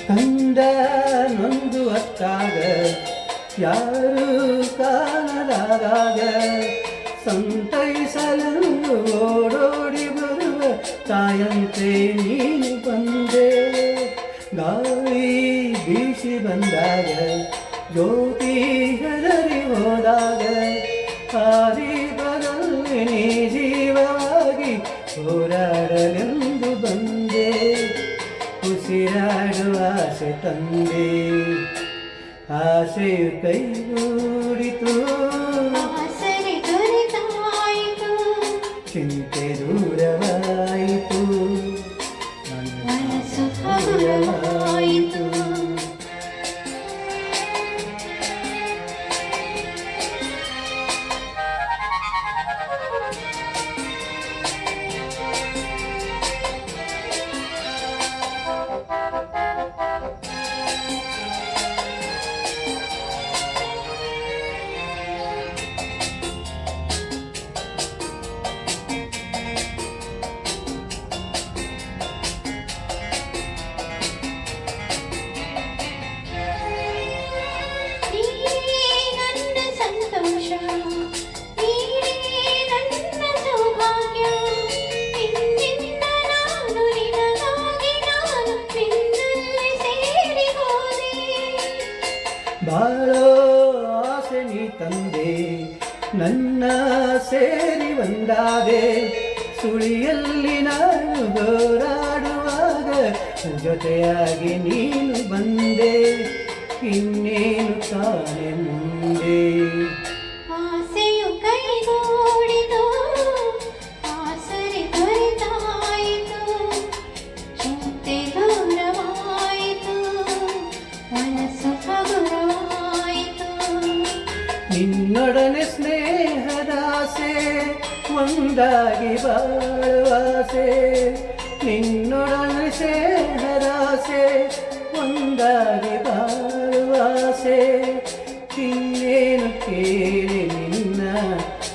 ಕಂದ ನೊಂದು ಹೊತ್ತಾಗ ಯಾರು ಕಾಣಲಾದಾಗ ಸಂತೈಸಲೆಂದು ಓಡೋಡಿ ಬರುವ ತಾಯಂತೆ ನೀನು ಬಂದೆ. ಗಾಳಿ ಬೀಸಿ ಬಂದಾಗ ಜ್ಯೋತಿ ಹೆದರಿ ಹೋದಾಗ ಹಾರಿ ಬರಲಿ ನೀ ಜೀವವಾಗಿ ಹೋರಾಡಲೆಂದು ಬಂದೆ. ಉಸಿರಾಡುವ ಆಸೆ ತಂದೆ, ಆಸೆಯು ಕೈಗೂಡಿತು, ಚಿಂತೆ ದೂರವಾಯಿತು, ಮನಸ್ಸು ಹಗುರವಾಯಿತು. ಬಾಳೋ ಆಸೆ ನೀ ತಂದೆ, ನನ್ನ ಸೇರಿ ಒಂದಾದೆ. ಸುಳಿಯಲ್ಲಿ ನಾನು ಹೋರಾಡುವಾಗ ಜೊತೆಯಾಗಿ ನೀನು ಬಂದೆ. ಇನ್ನೇನು ತಾನೆ ಮುಂದೆ. ಆಸೆಯು ಕೈಗೂಡಿತು, ಆಸರೆ ದೊರೆತಾಯಿತು, ಚಿಂತೆ ದೂರವಾಯಿತು, ಮನಸ್ಸು ಹಗುರವಾಯಿತು. ನಿನ್ನೊಡನೆ ಸ್ನೇಹದಾಸೆ ಒಂದಾಗಿ ಬಾಳುವಾಸೆ, ನಿನ್ನೊಡನೆ ಸ್ನೇಹದಾಸೆ ಒಂದಾಗಿ ಬಾಳುವಾಸೆ. ಇನ್ನೇನು ಕೇಳಿ ನಿನ್ನ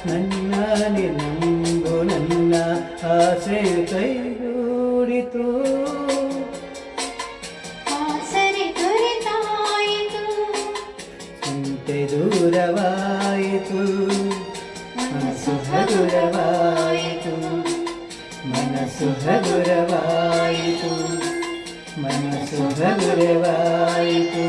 ನನ್ನ ನಂಬು ನನ್ನ ಆಸೆಯು ಕೈಗೂಡಿತು, ಆಸರೆ ದೊರೆತಾಯಿತು, ಚಿಂತೆ ದೂರವಾಯಿತು, ಮನಸ್ಸು ಹಗುರವಾಯಿತು, ಮನಸ್ಸು ಹಗುರವಾಯಿತು, ಮನಸ್ಸು ಹಗುರವಾಯಿತು.